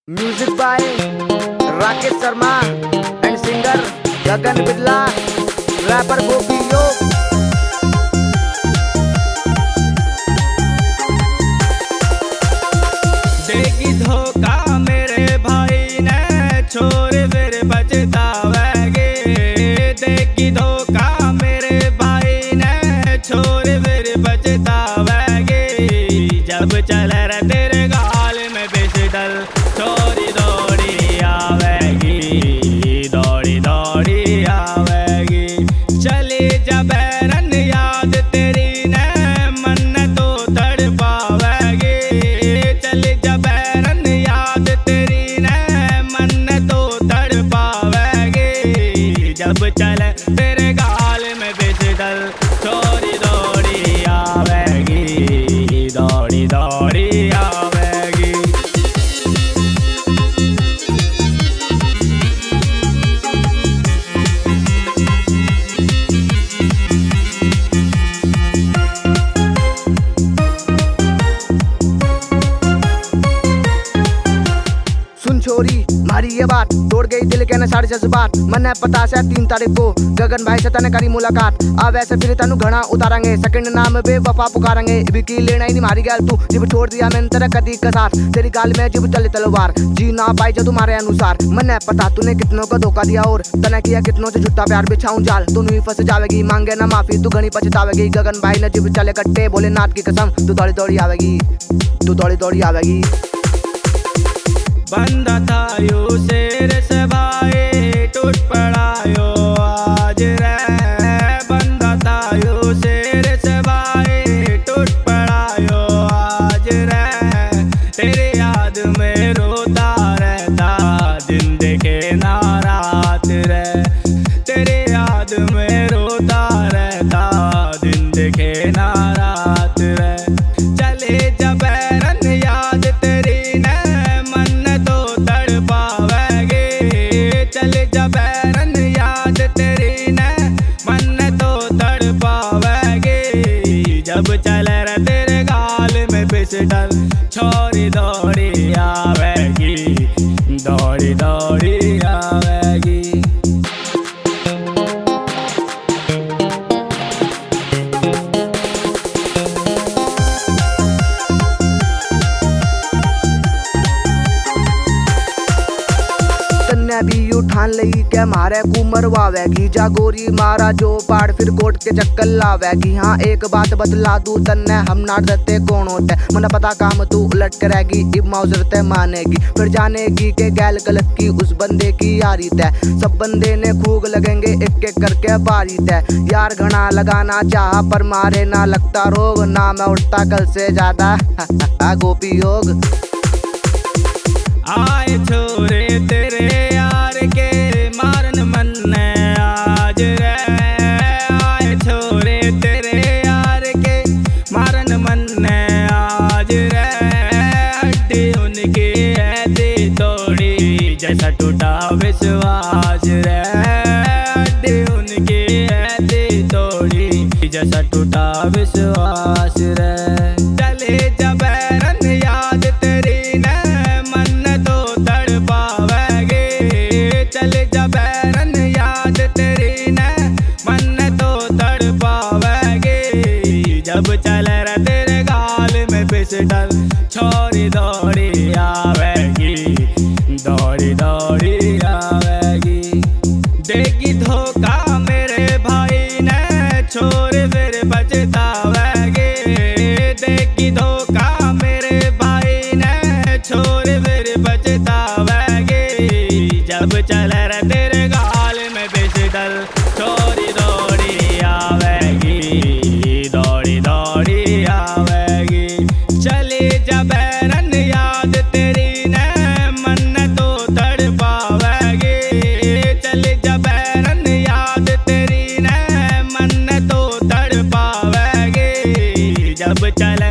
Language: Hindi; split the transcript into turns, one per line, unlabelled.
Music by Rakesh Sharma and singer Gagan Birla, rapper Gopi Yog.
देगी धोखा मेरे भाई ने, छोड़ फिर पछतावेगी। देगी धोखा मेरे भाई ने, छोड़ फिर पछतावेगी। जब चल रहे तेरे गाल में पिस्टल, छोरी दौड़ी आवेगी, दौड़ी दौड़ी आवेगी। चली जब रन याद तेरी ने, मन तो तड़पावेगी। चली जब रन याद तेरी ने, मन तो तड़पावेगी। जब चले तेरे गाल में पिस्टल, छोरी दौड़ी आवेगी, दौड़ी दौड़ी आवेगी।
सुन छोरी मारी ये बात, तोड़ गई दिल के न साढ़े जज्बात। मन है पता से 3 तारीख को गगन भाई से तने करी मुलाकात। अब ऐसे फिर तनु घना उतारेंगे, सेकंड नाम बेवफा पुकारेंगे। इबी की लेना ही नहीं मारी गैल तू, जिब छोड़ दिया मैंने तेरा कदी का साथ। तेरी गाल में जिब चले तलवार, जी ना पाई जो तुम्हारे अनुसार। मन है पता तूने कितनों को धोखा दिया, और तने किया कितनों से झूठा प्यार। बिछाऊं जाल तू नहीं फंस जावेगी, मांगे ना माफी तू घनी पछतावेगी। गगन भाई ने जिब चले कट्टे, बोले नाथ की कसम तू दौड़ी दौड़ी आवेगी, तू दौड़ी दौड़ी आवेगी।
बंदा था यो शेर से भाई, टूट पड़ा यो आज रे। बंदा था यो शेर से भाई, टूट पड़ा यो आज रे। तेरी याद में रोता रहता, दिन देखे ना रात रे। तेरी याद में रोता रहता, दिन देखे ना रात रे। चले जब रन याद तेरी ने, मन तो तड़पावेगी। चले जब रन याद तेरी ने, मन तो तड़पावेगी। जब चले रे तेरे गाल में पिस्टल, छोरी दौड़ी आवेगी, दौड़ी दौड़ी आवेगी।
तन्ने भी उठान लई के मारे कु मरवावेगी। जागोरी मारा जो पाड़, फिर कोर्ट के चक्कर लावेगी। हाँ एक बात बतला दूं तन्ने, हम ना डरते कौन होते। मन पता काम तू उलट करेगी, इब मौजरते मानेगी। फिर जानेगी के गैल गलत की उस बंदे की यारी तय। सब बंदे ने खूब लगेंगे एक एक करके बारी तय। यार घना लगाना चाह पर मारे ना लगता रोग, ना मैं उठता कल से ज्यादा गोपी योग।
आए छोरे तेरे यार के, मारन मन ने आज रे। आए छोरे तेरे यार के, मारन मन ने आज रे। हड्डी उनकी ऐसी तोड़ी, जैसा टूटा विश्वास रे। हड्डी उनकी ऐसी तोड़ी, जैसा टूटा विश्वास रे। चले जब रन याद तेरी ने, मन तो तड़पावेगी। चले जब रन याद तेरी ने, मन तो तड़पावेगी। जब चले रे तेरे गाल में पिस्टल, छोरी दौड़ी आवेगी, दौड़ी दौड़ी आवेगी। देगी धोखा मेरे भाई ने, छोड़ फिर पछतावेगी। देगी धोखा मेरे भाई ने, छोड़ फिर पछतावेगी। जब चले रे तेरे गाल में पिस्टल, छोरी दौड़ी आवेगी, दौड़ी दौड़ी आवेगी। चली जब रन याद तेरी ने, मन तो तड़पावेगी। चली जब रन याद तेरी ने, मन तो तड़पावेगी। जब चले